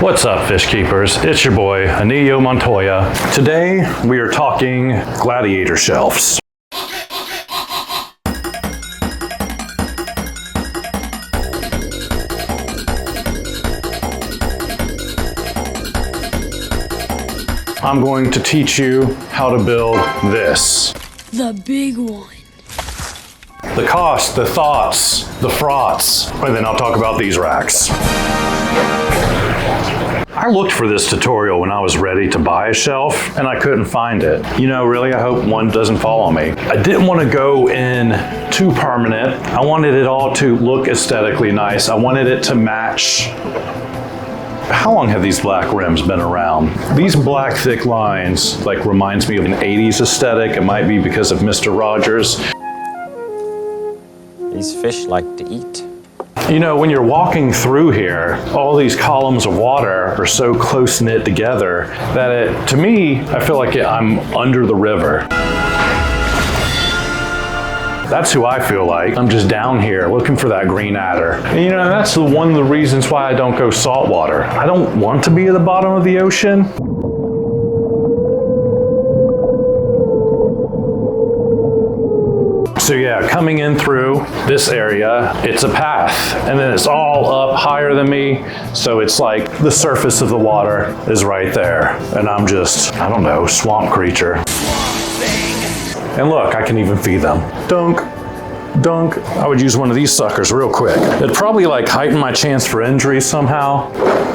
What's up, fish keepers? It's your boy, Anillo Montoya. Today, we are talking Gladiator shelves. I'm going to teach you how to build this. The big one. The cost, the thoughts, the fraughts, and then I'll talk about these racks. I looked for this tutorial when I was ready to buy a shelf and I couldn't find it. You know, really, I hope one doesn't fall on me. I didn't want to go in too permanent. I wanted it all to look aesthetically nice. I wanted it to match. How long have these black rims been around? These black thick lines like reminds me of an 80s aesthetic. It might be because of Mr. Rogers. These fish like to eat. You know, when you're walking through here, all these columns of water are so close knit together that to me, I feel like I'm under the river. That's who I feel like. I'm just down here looking for that green adder. And you know, that's one of the reasons why I don't go saltwater. I don't want to be at the bottom of the ocean. So yeah, coming in through this area, it's a path, and then it's all up higher than me, so it's like the surface of the water is right there, and I'm just, I don't know, swamp creature. And look, I can even feed them. Dunk, dunk. I would use one of these suckers real quick. It'd probably like heighten my chance for injury somehow.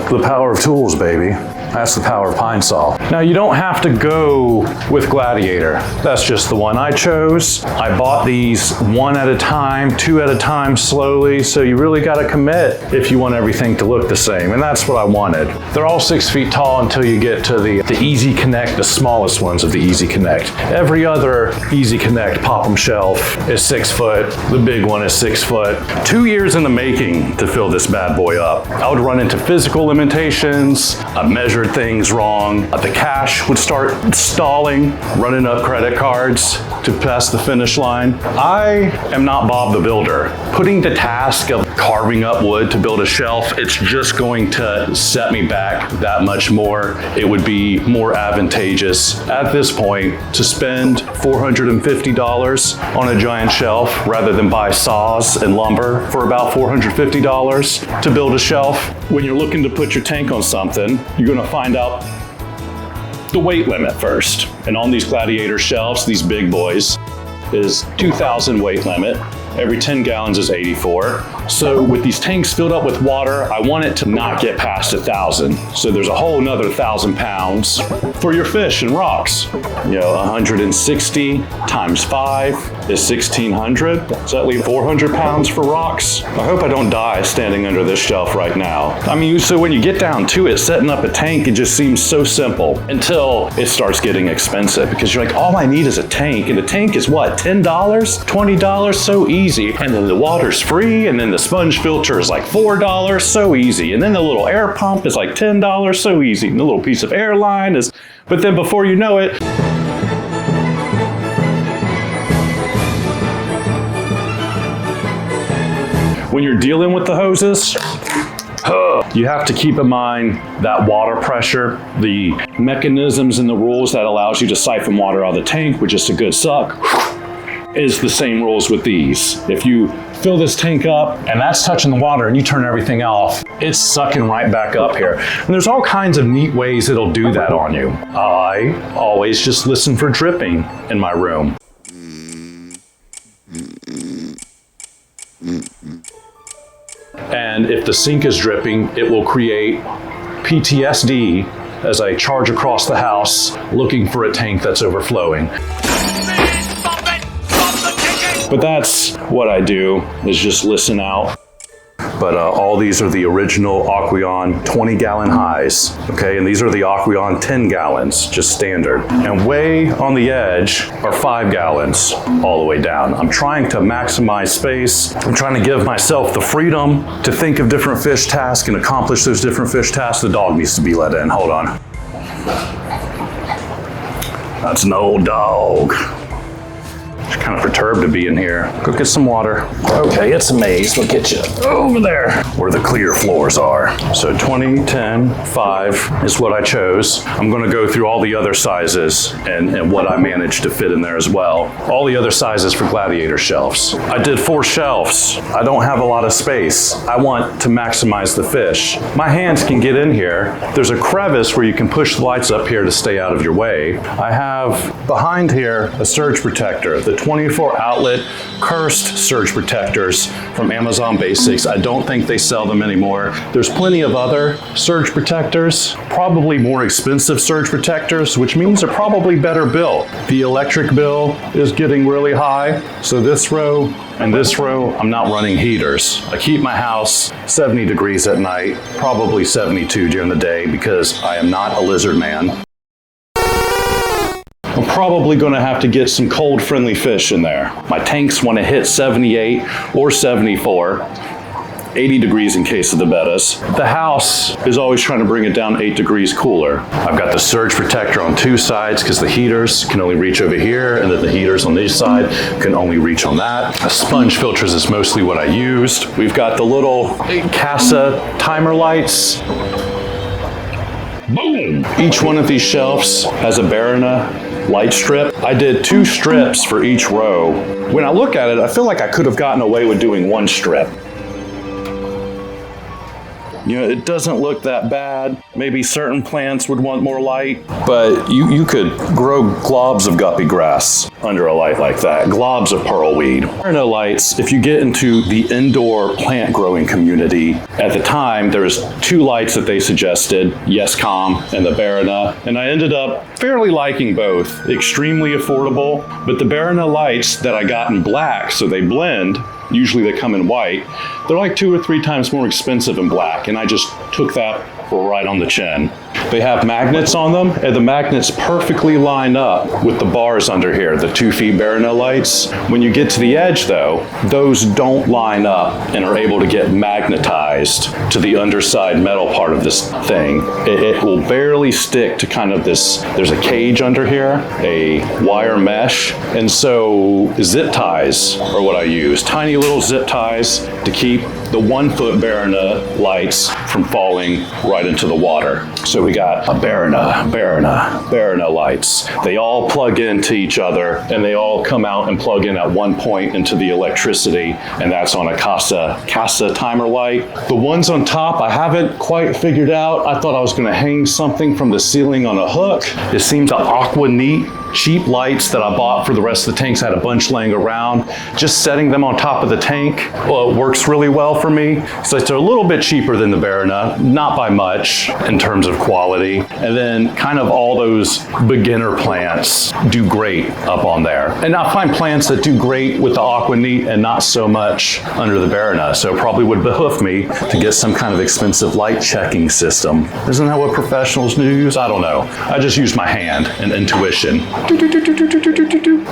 The power of tools, baby. That's the power of pine saw. Now you don't have to go with Gladiator. That's just the one I chose. I bought these one at a time, two at a time slowly, so you really gotta commit if you want everything to look the same, and that's what I wanted. They're all 6 feet tall until you get to the Easy Connect, the smallest ones of the Easy Connect. Every other Easy Connect pop-em shelf is 6 foot, the big one is 6 foot. 2 years in the making to fill this bad boy up. I would run into physical limitations, I measured things wrong. The cash would start stalling, running up credit cards to pass the finish line. I am not Bob the Builder. Putting the task of carving up wood to build a shelf, it's just going to set me back that much more. It would be more advantageous at this point to spend $450 on a giant shelf rather than buy saws and lumber for about $450 to build a shelf. When you're looking to put your tank on something, you're gonna find out the weight limit first. And on these Gladiator shelves, these big boys, is 2,000 weight limit. Every 10 gallons is 84. So with these tanks filled up with water, I want it to not get past 1,000. So there's a whole nother 1,000 pounds for your fish and rocks. You know, 160 times 5 is 1,600. So that leaves 400 pounds for rocks. I hope I don't die standing under this shelf right now. I mean, so when you get down to it, setting up a tank, it just seems so simple until it starts getting expensive because you're like, all I need is a tank. And the tank is what, $10, $20? So easy. And then the water's free, and then the sponge filter is like $4, so easy. And then the little air pump is like $10, so easy. And the little piece of airline is, but then before you know it, when you're dealing with the hoses, you have to keep in mind that water pressure, the mechanisms and the rules that allows you to siphon water out of the tank with just a good suck, is the same rules with these. If you fill this tank up and that's touching the water and you turn everything off, it's sucking right back up here. And there's all kinds of neat ways it'll do that on you. I always just listen for dripping in my room. And if the sink is dripping, it will create PTSD as I charge across the house looking for a tank that's overflowing. But that's what I do, is just listen out. But all these are the original Aquarium 20-gallon highs, okay? And these are the Aquarium 10 gallons, just standard. And way on the edge are 5 gallons all the way down. I'm trying to maximize space. I'm trying to give myself the freedom to think of different fish tasks and accomplish those different fish tasks. The dog needs to be let in, hold on. That's an old dog. It's kind of perturbed to be in here. Go get some water. Okay, it's a maze. We'll get you over there where the clear floors are. So 20, 10, 5 is what I chose. I'm going to go through all the other sizes and what I managed to fit in there as well. All the other sizes for Gladiator shelves. I did 4 shelves. I don't have a lot of space. I want to maximize the fish. My hands can get in here. There's a crevice where you can push the lights up here to stay out of your way. I have behind here a surge protector, the 24 outlet cursed surge protectors from Amazon Basics. I don't think they sell them anymore. There's plenty of other surge protectors, probably more expensive surge protectors, which means they're probably better built. The electric bill is getting really high, so this row and this row, I'm not running heaters. I keep my house 70 degrees at night, probably 72 during the day because I am not a lizard man. I'm probably going to have to get some cold friendly fish in there. My tanks want to hit 78 or 74. 80 degrees in case of the bettas. The house is always trying to bring it down 8 degrees cooler. I've got the surge protector on 2 sides because the heaters can only reach over here, and then the heaters on this side can only reach on that. The sponge filters is mostly what I used. We've got the little Casa timer lights. Boom! Each one of these shelves has a Barona light strip. I did 2 strips for each row. When I look at it, I feel like I could have gotten away with doing 1 strip. You know, it doesn't look that bad. Maybe certain plants would want more light, but you could grow globs of guppy grass under a light like that. Globs of pearlweed. Barona lights, if you get into the indoor plant growing community, at the time there was 2 lights that they suggested, Yescom and the Barona, and I ended up fairly liking both. Extremely affordable, but the Barona lights that I got in black, so they blend, usually they come in white, they're like 2 or 3 times more expensive in black, and I just took that right on the chin. They have magnets on them, and the magnets perfectly line up with the bars under here, the 2 feet Barona lights. When you get to the edge though, those don't line up and are able to get magnetized to the underside metal part of this thing. It will barely stick to kind of this, there's a cage under here, a wire mesh, and so zip ties are what I use. Tiny little zip ties to keep the 1 foot Barona lights from falling right into the water. So we got a Barona lights. They all plug into each other and they all come out and plug in at one point into the electricity, and that's on a Casa timer light. The ones on top I haven't quite figured out. I thought I was gonna hang something from the ceiling on a hook. It seems Aqua neat cheap lights that I bought for the rest of the tanks. I had a bunch laying around. Just setting them on top of the tank, well, it works really well for me. So it's a little bit cheaper than the Barona, not by much in terms of quality. And then kind of all those beginner plants do great up on there. And I find plants that do great with the Aqua neat and not so much under the Barona. So it probably would behoove me to get some kind of expensive light checking system. Isn't that what professionals use? I don't know. I just use my hand and intuition.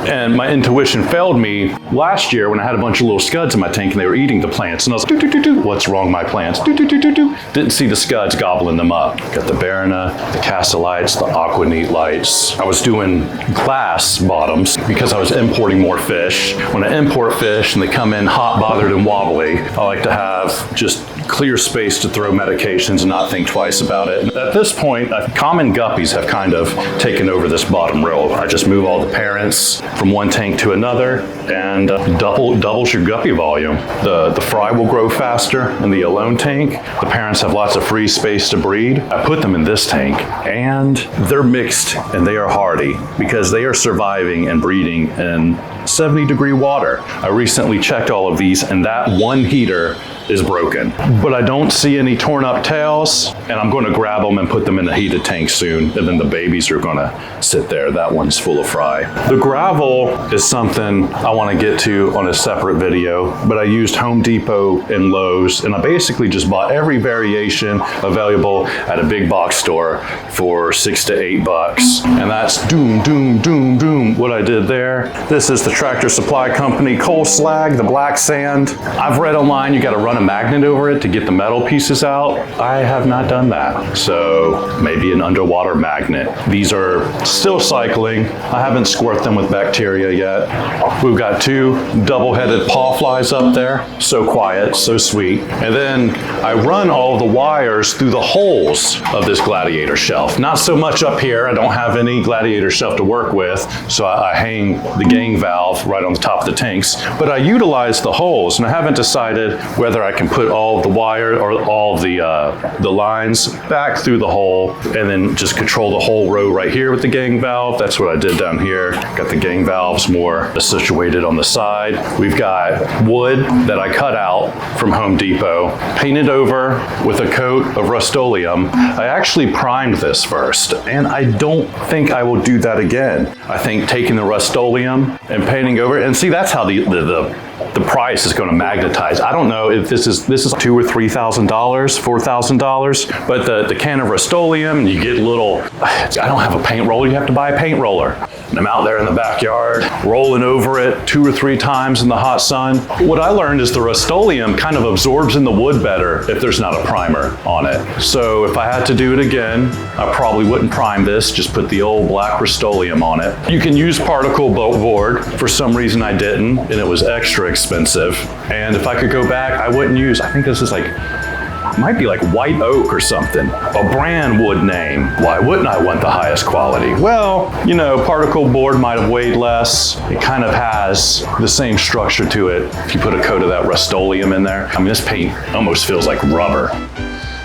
And my intuition failed me last year when I had a bunch of little scuds in my tank and they were eating the plants. And I was like, what's wrong, my plants? Didn't see the scuds gobbling them up. Got the Barona, the Casa lights, the Aqua neat lights. I was doing glass bottoms because I was importing more fish. When I import fish and they come in hot, bothered, and wobbly, I like to have just clear space to throw medications and not think twice about it. At this point, common guppies have kind of taken over this bottom row. I just move all the parents from one tank to another and doubles your guppy volume. The fry will grow faster in the alone tank. The parents have lots of free space to breed. I put them in this tank and they're mixed and they are hardy because they are surviving and breeding in 70-degree water. I recently checked all of these and that one heater is broken. But I don't see any torn up tails, and I'm going to grab them and put them in a heated tank soon, and then the babies are going to sit there. That one's full of fry. The gravel is something I want to get to on a separate video, but I used Home Depot and Lowe's, and I basically just bought every variation available at a big box store for $6 to $8. And that's doom, what I did there. This is the Tractor Supply Company coal slag, the black sand. I've read online you got to run run a magnet over it to get the metal pieces out? I have not done that. So maybe an underwater magnet. These are still cycling. I haven't squirt them with bacteria yet. We've got 2 double-headed pawflies up there. So quiet, so sweet. And then I run all the wires through the holes of this Gladiator shelf. Not so much up here. I don't have any Gladiator shelf to work with, so I hang the gang valve right on the top of the tanks. But I utilize the holes, and I haven't decided whether I can put all of the wire or all of the lines back through the hole and then just control the whole row right here with the gang valve. That's what I did down here. Got the gang valves more situated on the side. We've got wood that I cut out from Home Depot, painted over with a coat of Rust-Oleum. I actually primed this first, and I don't think I will do that again. I think taking the Rust-Oleum and painting over it, and see, that's how the price is going to magnetize. I don't know if this is $2,000 or $3,000, $4,000, but the can of Rust-Oleum, you get little, I don't have a paint roller, you have to buy a paint roller. And I'm out there in the backyard, rolling over it 2 or 3 times in the hot sun. What I learned is the Rust-Oleum kind of absorbs in the wood better if there's not a primer on it. So if I had to do it again, I probably wouldn't prime this, just put the old black Rust-Oleum on it. You can use particle board. For some reason I didn't, and it was extra expensive. And if I could go back, I wouldn't use, I think this is like, might be like white oak or something, a brand wood name. Why wouldn't I want the highest quality? Well, you know, particle board might have weighed less. It kind of has the same structure to it if you put a coat of that Rust-Oleum in there. I mean, this paint almost feels like rubber.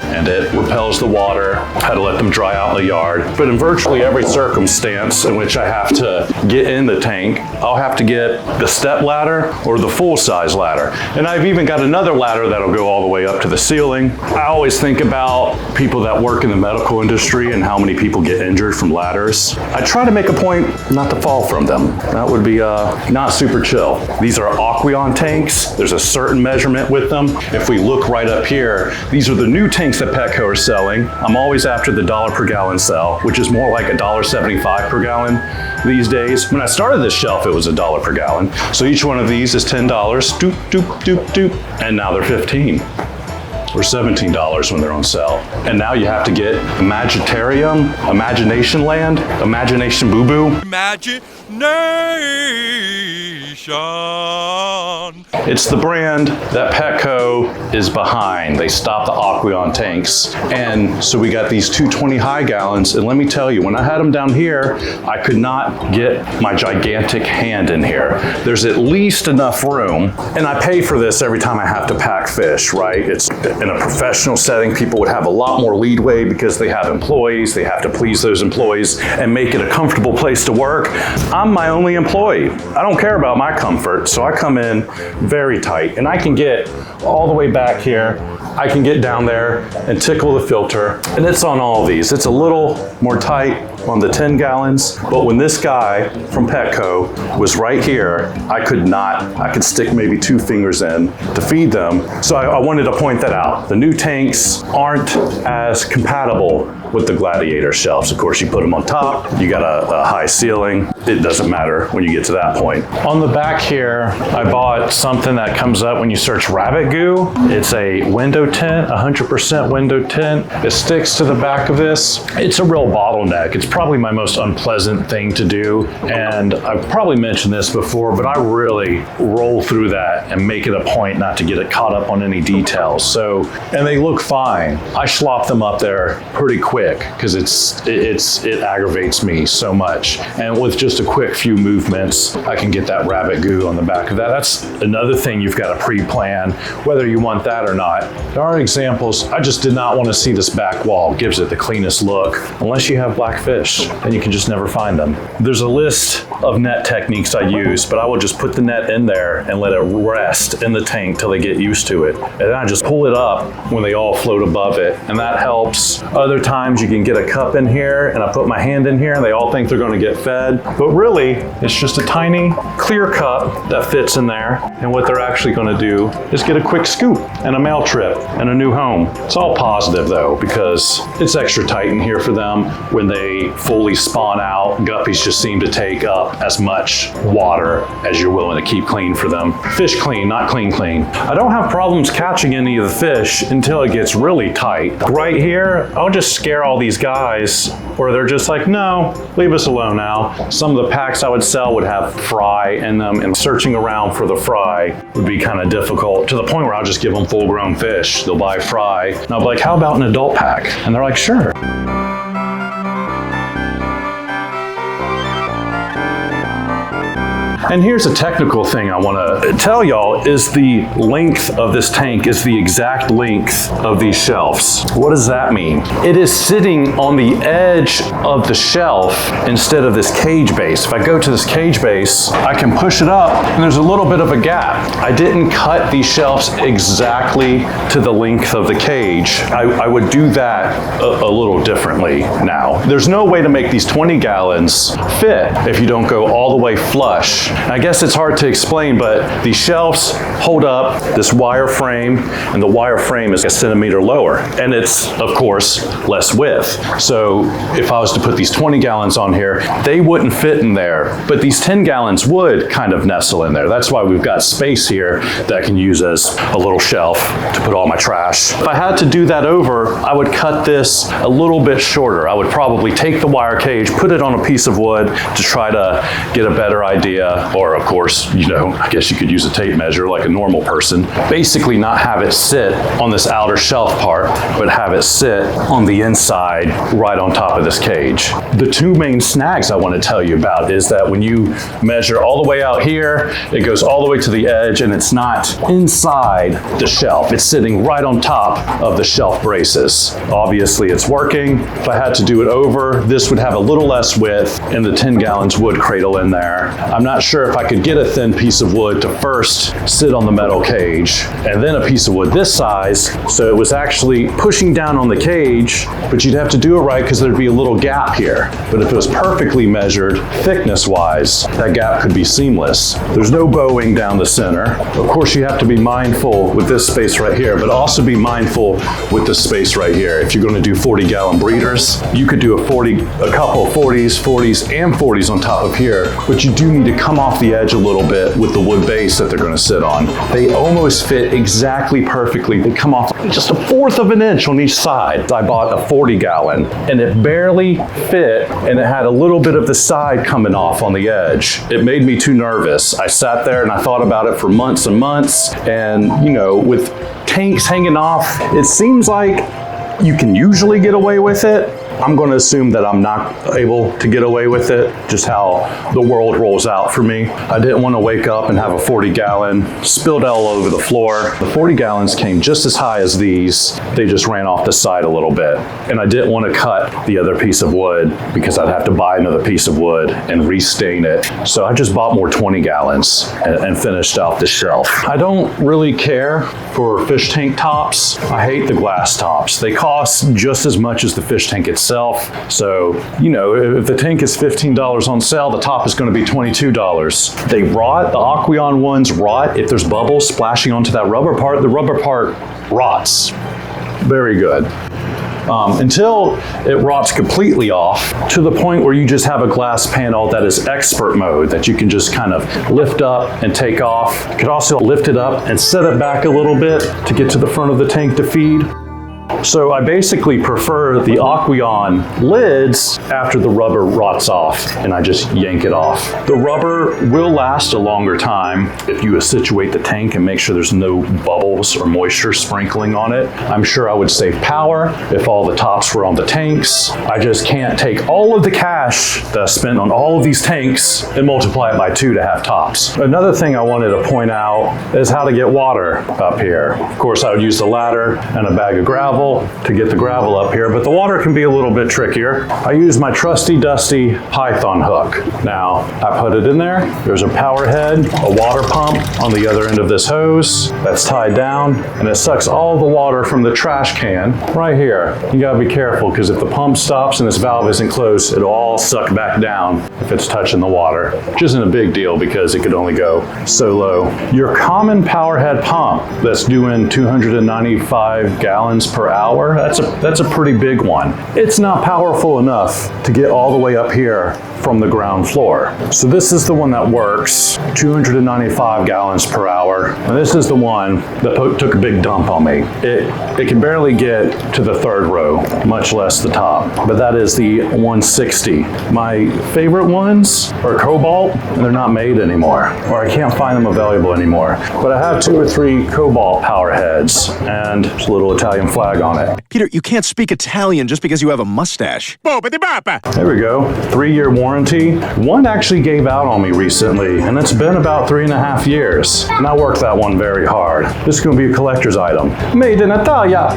And it repels the water. I had to let them dry out in the yard. But in virtually every circumstance in which I have to get in the tank, I'll have to get the step ladder or the full-size ladder. And I've even got another ladder that'll go all the way up to the ceiling. I always think about people that work in the medical industry and how many people get injured from ladders. I try to make a point not to fall from them. That would be not super chill. These are Aquarium tanks. There's a certain measurement with them. If we look right up here, these are the new tanks that Petco are selling. I'm always after the $1 per gallon sell, which is more like $1.75 per gallon these days. When I started this shelf, it was $1 per gallon. So each one of these is $10, doop, doop, doop, doop, and now they're $15 or $17 when they're on sale. And now you have to get Imagitarium, Imagination Land, Imagination Boo Boo. Imagination. It's the brand that Petco is behind. They stopped the Aquarium tanks. And so we got these 220 high gallons. And let me tell you, when I had them down here, I could not get my gigantic hand in here. There's at least enough room. And I pay for this every time I have to pack fish, right? It's in a professional setting. People would have a lot more leeway because they have employees. They have to please those employees and make it a comfortable place to work. I'm my only employee. I don't care about my comfort, so I come in very tight, and I can get all the way back here. I can get down there and tickle the filter, and it's on all these. It's a little more tight on the 10 gallons, but when this guy from Petco was right here, I could stick maybe 2 fingers in to feed them. So I wanted to point that out. The new tanks aren't as compatible with the Gladiator shelves. Of course, you put them on top, you got a high ceiling. It doesn't matter when you get to that point. On the back here, I bought something that comes up when you search rabbit goo. It's a window tint, 100% window tint. It sticks to the back of this. It's a real bottleneck. It's probably my most unpleasant thing to do. And I've probably mentioned this before, but I really roll through that and make it a point not to get it caught up on any details. So, and they look fine. I slop them up there pretty quick because it aggravates me so much. And with just a quick few movements, I can get that rabbit goo on the back of that. That's another thing you've got to pre-plan, whether you want that or not. There are examples. I just did not want to see this back wall. It gives it the cleanest look. Unless you have black fish, then you can just never find them. There's a list of net techniques I use, but I will just put the net in there and let it rest in the tank till they get used to it. And then I just pull it up when they all float above it, and that helps. Other times you can get a cup in here, and I put my hand in here, and they all think they're going to get fed. But really, it's just a tiny, clear cup that fits in there. and what they're actually going to do is get a quick scoop and a mail trip and a new home. It's all positive though, because it's extra tight in here for them. When they fully spawn out, guppies just seem to take up as much water as you're willing to keep clean for them. Fish clean, not clean clean. I don't have problems catching any of the fish until it gets really tight. Right here, I'll just scare all these guys, or they're just like, no, leave us alone now. Some of the packs I would sell would have fry in them, and searching around for the fry would be kind of difficult, to the point where I'll just give them full-grown fish. They'll buy fry, and I'll be like, how about an adult pack? And they're like, sure. And here's a technical thing I want to tell y'all, is the length of this tank is the exact length of these shelves. What does that mean? It is sitting on the edge of the shelf instead of this cage base. If I go to this cage base, I can push it up and there's a little bit of a gap. I didn't cut these shelves exactly to the length of the cage. I would do that a little differently now. There's no way to make these 20 gallons fit if you don't go all the way flush. I guess it's hard to explain, but the shelves hold up this wire frame, and the wire frame is a centimeter lower, and it's, of course, less width. So if I was to put these 20 gallons on here, they wouldn't fit in there, but these 10 gallons would kind of nestle in there. That's why we've got space here that I can use as a little shelf to put all my trash. If I had to do that over, I would cut this a little bit shorter. I would probably take the wire cage, put it on a piece of wood to try to get a better idea. Or of course, you know, I guess you could use a tape measure like a normal person. Basically not have it sit on this outer shelf part, but have it sit on the inside right on top of this cage. The two main snags I want to tell you about is that when you measure all the way out here, it goes all the way to the edge and it's not inside the shelf. It's sitting right on top of the shelf braces. Obviously it's working. If I had to do it over, this would have a little less width and the 10 gallons would cradle in there. I'm not sure if I could get a thin piece of wood to first sit on the metal cage and then a piece of wood this size, so it was actually pushing down on the cage, but you'd have to do it right because there'd be a little gap here. But if it was perfectly measured thickness wise, that gap could be seamless. There's no bowing down the center. Of course, you have to be mindful with this space right here, but also be mindful with the space right here. If you're going to do 40-gallon breeders, you could do a couple of 40s and 40s on top of here, but you do need to come off the edge a little bit with the wood base that they're going to sit on. They almost fit exactly perfectly. They come off just 1/4 of an inch on each side. I bought a 40-gallon and it barely fit, and it had a little bit of the side coming off on the edge. It made me too nervous. I sat there and I thought about it for months and months, and you know, with tanks hanging off, it seems like you can usually get away with it. I'm going to assume that I'm not able to get away with it, just how the world rolls out for me. I didn't want to wake up and have a 40-gallon spilled all over the floor. The 40 gallons came just as high as these. They just ran off the side a little bit. And I didn't want to cut the other piece of wood because I'd have to buy another piece of wood and restain it. So I just bought more 20 gallons and finished out the shelf. I don't really care for fish tank tops. I hate the glass tops. They cost just as much as the fish tank itself. So, you know, if the tank is $15 on sale, the top is going to be $22. They rot. The Aquarium ones rot. If there's bubbles splashing onto that rubber part, the rubber part rots. Very good. Until it rots completely off to the point where you just have a glass panel that is expert mode that you can just kind of lift up and take off. You could also lift it up and set it back a little bit to get to the front of the tank to feed. So I basically prefer the Aquarium lids after the rubber rots off, and I just yank it off. The rubber will last a longer time if you situate the tank and make sure there's no bubbles or moisture sprinkling on it. I'm sure I would save power if all the tops were on the tanks. I just can't take all of the cash that I spent on all of these tanks and multiply it by 2 to have tops. Another thing I wanted to point out is how to get water up here. Of course, I would use the ladder and a bag of gravel. gravel to get the gravel up here, but the water can be a little bit trickier. I use my trusty dusty Python hook. Now, I put it in there. There's a power head, a water pump on the other end of this hose that's tied down, and it sucks all the water from the trash can right here. You gotta be careful because if the pump stops and this valve isn't closed, it'll all suck back down if it's touching the water, which isn't a big deal because it could only go so low. Your common power head pump that's doing 295 gallons per hour, that's a pretty big one. It's not powerful enough to get all the way up here from the ground floor. So this is the one that works 295 gallons per hour. And this is the one that took a big dump on me. It can barely get to the third row, much less the top. But that is the 160. My favorite ones are Cobalt, and they're not made anymore, or I can't find them available anymore. But I have 2 or 3 Cobalt power heads, and there's a little Italian flag on it. Peter, you can't speak Italian just because you have a mustache. There we go, 3-year warranty. One actually gave out on me recently, and it's been about 3.5 years. And I worked that one very hard. This is gonna be a collector's item. Made in Italia.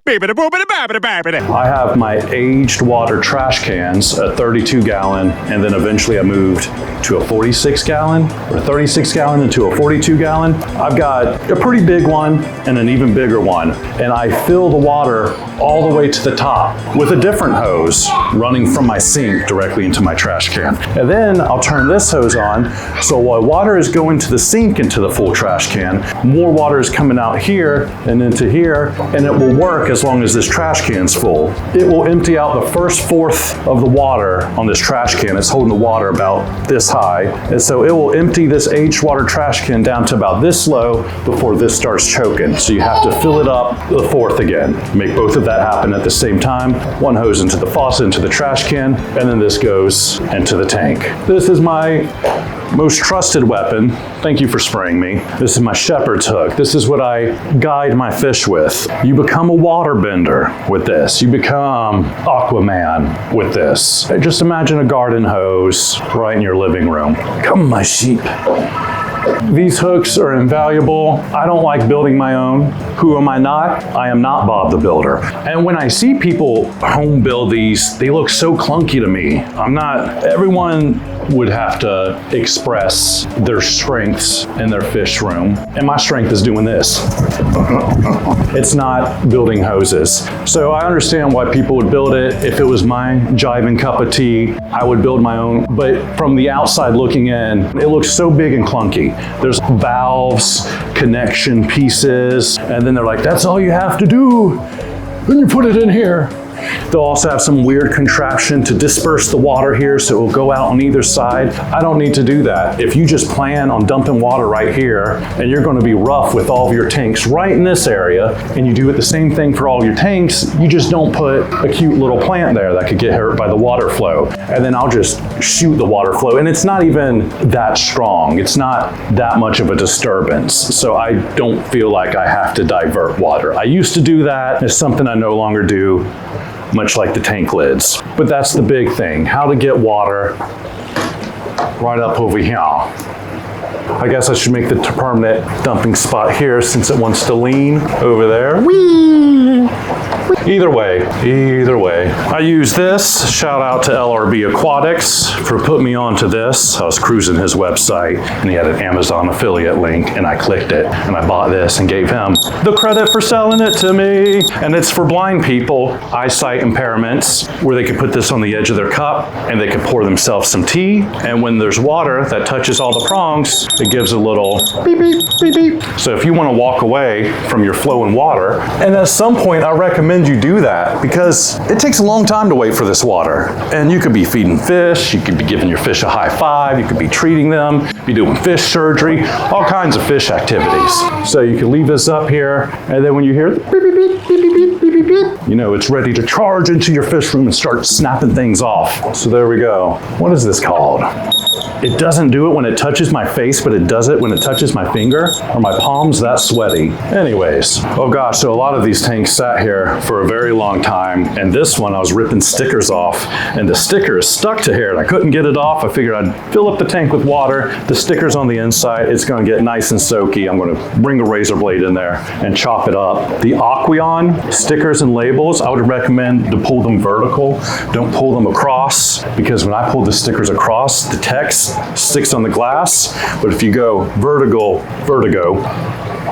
I have my aged water trash cans, a 32 gallon, and then eventually I moved to a 46 gallon, or 36 gallon into a 42 gallon. I've got a pretty big one and an even bigger one, and I fill the water all the way to the top with a different hose running from my sink directly into my trash can. And then I'll turn this hose on, so while water is going to the sink into the full trash can, more water is coming out here and into here, and it will work as long as this trash can's full. It will empty out the first fourth of the water on this trash can. It's holding the water about this high, and so it will empty this aged water trash can down to about this low before this starts choking. So you have to fill it up the fourth again. Make both of that happen at the same time. One hose into the faucet, into the trash can, and then this goes into the tank. This is my most trusted weapon. Thank you for spraying me. This is my shepherd's hook. This is what I guide my fish with. You become a water bender with this. You become Aquaman with this. Just imagine a garden hose right in your living room. Come, my sheep. These hooks are invaluable. I don't like building my own. Who am I not? I am not Bob the Builder. And when I see people home build these, they look so clunky to me. Everyone would have to express their strengths in their fish room. And my strength is doing this. It's not building hoses. So I understand why people would build it. If it was my jiving cup of tea, I would build my own. But from the outside looking in, it looks so big and clunky. There's valves, connection pieces, and then they're like, that's all you have to do. Then you put it in here. They'll also have some weird contraption to disperse the water here so it will go out on either side. I don't need to do that. If you just plan on dumping water right here and you're going to be rough with all of your tanks right in this area, and you do it the same thing for all your tanks, you just don't put a cute little plant there that could get hurt by the water flow. And then I'll just shoot the water flow, and it's not even that strong. It's not that much of a disturbance. So I don't feel like I have to divert water. I used to do that. It's something I no longer do, much like the tank lids. But that's the big thing, how to get water right up over here. I guess I should make the permanent dumping spot here since it wants to lean over there. Whee! Either way, I use this. Shout out to LRB Aquatics for putting me onto this. I was cruising his website and he had an Amazon affiliate link, and I clicked it and I bought this and gave him the credit for selling it to me. And it's for blind people, eyesight impairments, where they could put this on the edge of their cup and they could pour themselves some tea. And when there's water that touches all the prongs, it gives a little beep, beep, beep, beep. So if you want to walk away from your flowing water, and at some point I recommend you do that because it takes a long time to wait for this water. And you could be feeding fish, you could be giving your fish a high five, you could be treating them, be doing fish surgery, all kinds of fish activities. So you can leave this up here, and then when you hear the beep, beep, beep, beep, beep, beep, beep, beep, you know it's ready to charge into your fish room and start snapping things off. So there we go. What is this called? It doesn't do it when it touches my face, but it does it when it touches my finger or my palms that sweaty. Anyways, oh gosh, so a lot of these tanks sat here for a very long time. And this one, I was ripping stickers off, and the sticker is stuck to here, and I couldn't get it off. I figured I'd fill up the tank with water. The sticker's on the inside. It's going to get nice and soaky. I'm going to bring a razor blade in there and chop it up. The Aquarium stickers and labels, I would recommend to pull them vertical. Don't pull them across, because when I pull the stickers across, the text sticks on the glass. But if you go vertigo,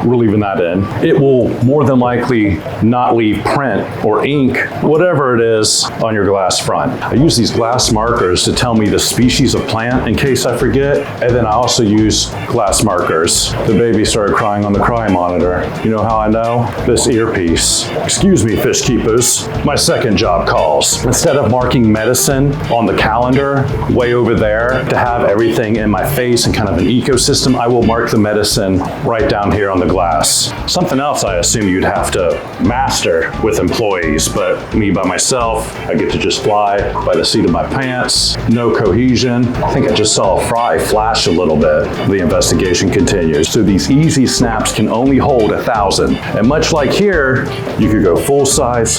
we're leaving that in. It will more than likely not leave print or ink, whatever it is, on your glass front. I use these glass markers to tell me the species of plant in case I forget. And then I also use glass markers. The baby started crying on the cry monitor. You know how I know? This earpiece. Excuse me, fish keepers. My second job calls. Instead of marking medicine on the calendar way over there to have everything in my face and kind of an ecosystem, I will mark the medicine right down here on the glass. Something else I assume you'd have to master with employees, but me by myself, I get to just fly by the seat of my pants. No cohesion. I think I just saw a fry flash a little bit. The investigation continues. So these easy snaps can only hold 1,000. And much like here, you could go full size,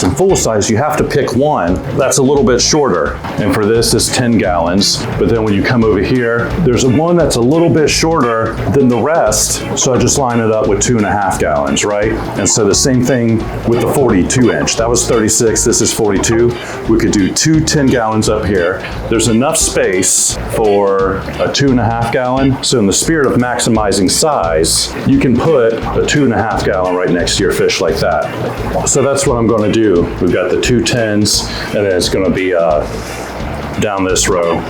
and full size. You have to pick one that's a little bit shorter. And for this, it's 10 gallons. But then when you come over here, there's one that's a little bit shorter than the rest. So I just line it up with 2.5 gallons, right? And so the same thing with the 42 inch. That was 36, this is 42. We could do 2 10 gallons up here. There's enough space for a 2.5 gallon. So in the spirit of maximizing size, you can put a 2.5 gallon right next to your fish like that. So that's what I'm gonna do. We've got the 2 10s, and then it's gonna be down this row.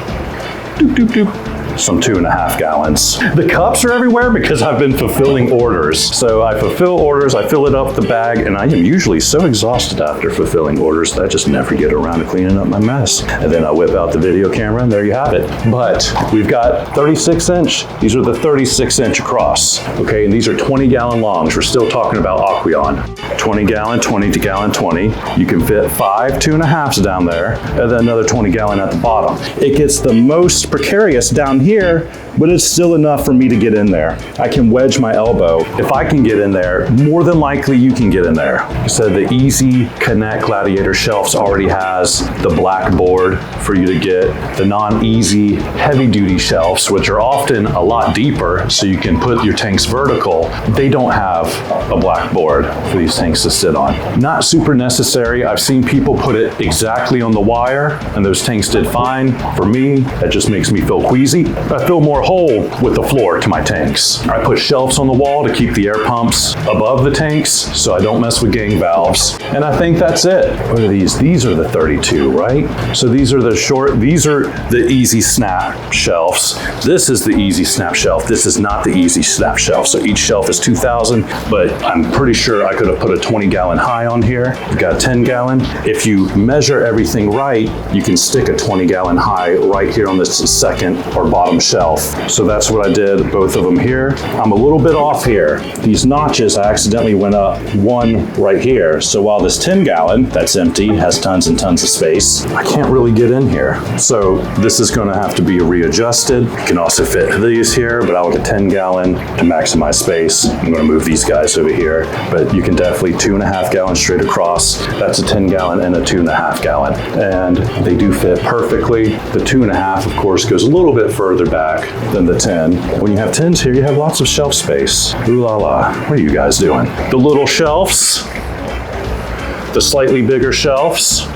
Doop, doop, doop. Some 2.5 gallons. The cups are everywhere because I've been fulfilling orders. So I fulfill orders, I fill it up with the bag, and I am usually so exhausted after fulfilling orders that I just never get around to cleaning up my mess. And then I whip out the video camera, and there you have it. But we've got 36 inch. These are the 36 inch across. Okay, and these are 20 gallon longs. We're still talking about Aquarium. 20 gallon, 20 to gallon, 20. You can fit 5 2.5s down there, and then another 20 gallon at the bottom. It gets the most precarious down here, but it's still enough for me to get in there. I can wedge my elbow. If I can get in there, more than likely you can get in there. So the Easy Connect Gladiator shelves already has the black board for you to get. The non-easy heavy duty shelves, which are often a lot deeper, so you can put your tanks vertical, they don't have a black board for these tanks to sit on. Not super necessary. I've seen people put it exactly on the wire, and those tanks did fine. For me, that just makes me feel queasy. I feel more whole with the floor to my tanks. I put shelves on the wall to keep the air pumps above the tanks so I don't mess with gang valves. And I think that's it. What are these? These are the 32, right? So these are the short, these are the Easy Snap shelves. This is the Easy Snap shelf. This is not the Easy Snap shelf. So each shelf is 2,000, but I'm pretty sure I could have put a 20 gallon high on here. We've got a 10 gallon. If you measure everything right, you can stick a 20 gallon high right here on this second or bottom shelf. So that's what I did, both of them here. I'm a little bit off here. These notches, I accidentally went up one right here. So while this 10 gallon, that's empty, has tons and tons of space, I can't really get in here. So this is gonna have to be readjusted. You can also fit these here, but I want a 10 gallon to maximize space. I'm gonna move these guys over here, but you can definitely 2.5 gallons straight across. That's a 10 gallon and a 2.5 gallon. And they do fit perfectly. The 2.5, of course, goes a little bit further back than the 10. When you have 10s here, you have lots of shelf space. Ooh la la, what are you guys doing? The little shelves, the slightly bigger shelves.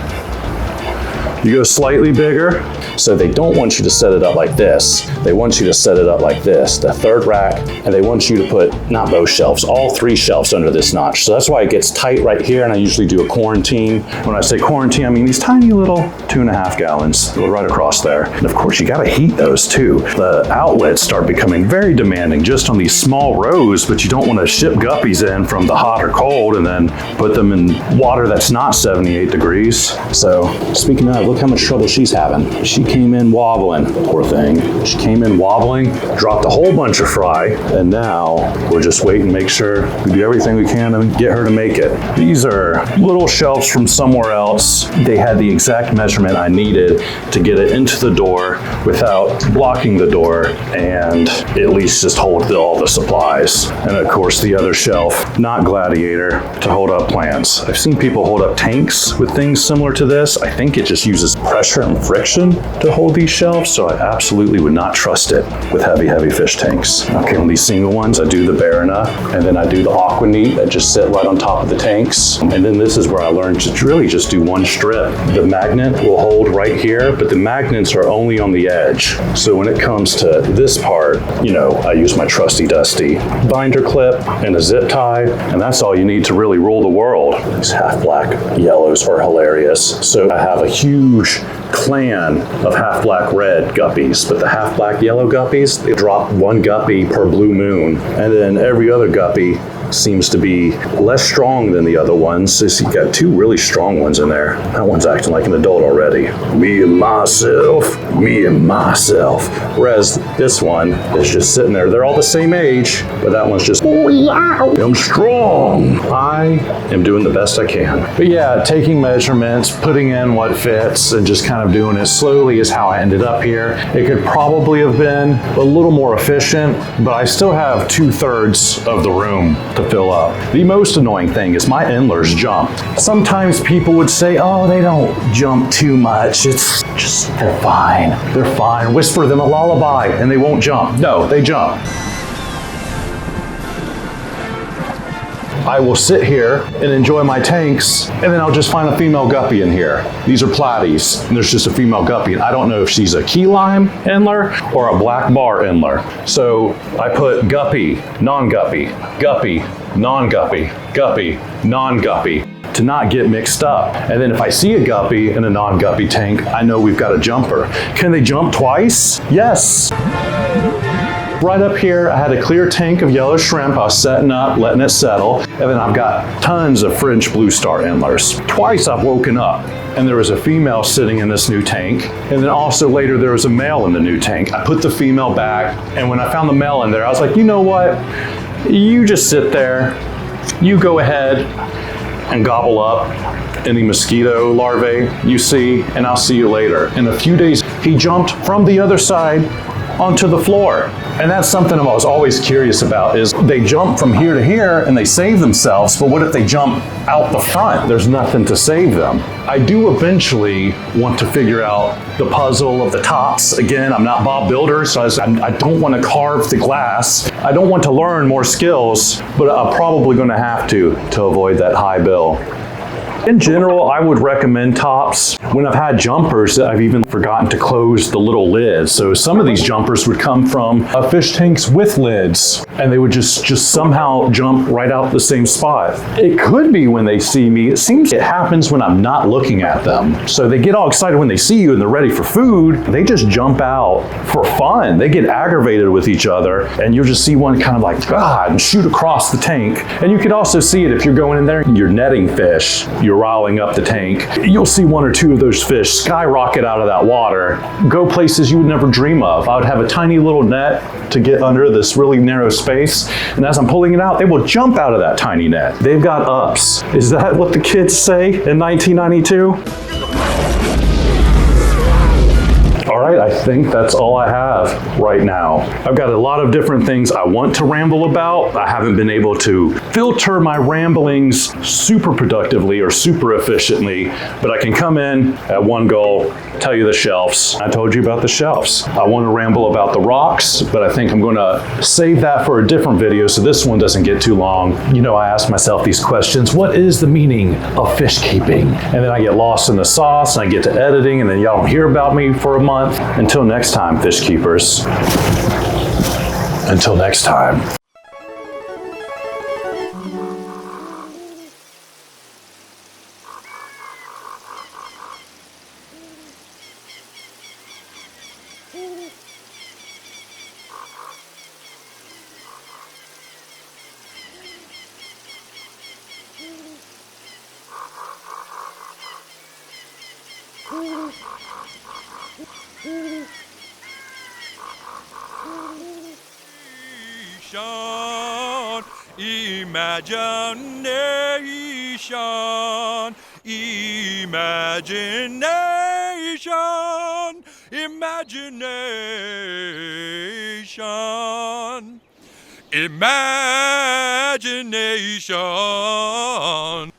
You go slightly bigger, so they don't want you to set it up like this. They want you to set it up like this, the third rack, and they want you to put, not both shelves, all 3 shelves under this notch. So that's why it gets tight right here, and I usually do a quarantine. When I say quarantine, I mean these tiny little 2.5 gallons right across there. And of course, you gotta heat those too. The outlets start becoming very demanding just on these small rows, but you don't wanna ship guppies in from the hot or cold and then put them in water that's not 78 degrees. So speaking of, look look how much trouble she's having. She came in wobbling, poor thing. She came in wobbling, dropped a whole bunch of fry, and now we're just waiting to make sure we do everything we can to get her to make it. These are little shelves from somewhere else. They had the exact measurement I needed to get it into the door without blocking the door and at least just hold all the supplies. And of course the other shelf, not Gladiator, to hold up plants. I've seen people hold up tanks with things similar to this. I think it just uses pressure and friction to hold these shelves, so I absolutely would not trust it with heavy fish tanks. Okay, on these single ones, I do the Barana, and then I do the Aqua Neat that just sit right on top of the tanks. And then this is where I learned to really just do one strip. The magnet will hold right here, but the magnets are only on the edge. So when it comes to this part, you know, I use my trusty dusty binder clip and a zip tie, and that's all you need to really rule the world. These half black yellows are hilarious. So I have a huge clan of half black red guppies, but the half black yellow guppies, they drop one guppy per blue moon, and then every other guppy seems to be less strong than the other ones. So you got two really strong ones in there. That one's acting like an adult already. Me and myself. Whereas this one is just sitting there. They're all the same age, but that one's just, oh yeah, I'm strong. I am doing the best I can. But yeah, taking measurements, putting in what fits, and just kind of doing it slowly is how I ended up here. It could probably have been a little more efficient, but I still have 2/3 of the room to fill up. The most annoying thing is my endlers jump. Sometimes people would say, oh, they don't jump too much. It's just, they're fine. They're fine. Whisper them a lullaby and they won't jump. No, they jump. I will sit here and enjoy my tanks, and then I'll just find a female guppy in here. These are platies, and there's just a female guppy, and I don't know if she's a key lime endler or a black bar endler. So I put guppy, non-guppy, guppy, non-guppy, guppy, non-guppy, to not get mixed up. And then if I see a guppy in a non-guppy tank, I know we've got a jumper. Can they jump twice? Yes. Right up here, I had a clear tank of yellow shrimp. I was setting up, letting it settle. And then I've got tons of French blue star endlers. Twice I've woken up and there was a female sitting in this new tank. And then also later there was a male in the new tank. I put the female back, and when I found the male in there, I was like, you know what? You just sit there, you go ahead and gobble up any mosquito larvae you see, and I'll see you later. In a few days, he jumped from the other side onto the floor. And that's something I was always curious about, is they jump from here to here and they save themselves, but what if they jump out the front? There's nothing to save them. I do eventually want to figure out the puzzle of the tops. Again, I'm not Bob Builder, so I don't want to carve the glass. I don't want to learn more skills, but I'm probably going to have to avoid that high bill. In general, I would recommend tops. When I've had jumpers, I've even forgotten to close the little lids. So some of these jumpers would come from fish tanks with lids, and they would just somehow jump right out the same spot. It could be when they see me. It seems it happens when I'm not looking at them. So they get all excited when they see you and they're ready for food. They just jump out for fun. They get aggravated with each other, and you'll just see one kind of like, God, and shoot across the tank. And you could also see it if you're going in there and you're netting fish. You're riling up the tank. You'll see one or two of those fish skyrocket out of that water, go places you would never dream of. I would have a tiny little net to get under this really narrow space, and as I'm pulling it out, they will jump out of that tiny net. They've got ups. Is that what the kids say in 1992? All right, I think that's all I have right now. I've got a lot of different things I want to ramble about. I haven't been able to filter my ramblings super productively or super efficiently, but I can come in at one goal, tell you the shelves. I told you about the shelves. I want to ramble about the rocks, but I think I'm going to save that for a different video so this one doesn't get too long. You know, I ask myself these questions. What is the meaning of fish keeping? And then I get lost in the sauce and I get to editing, and then y'all don't hear about me for a month. Until next time, fish keepers. Until next time. Imagination, imagination, imagination, imagination.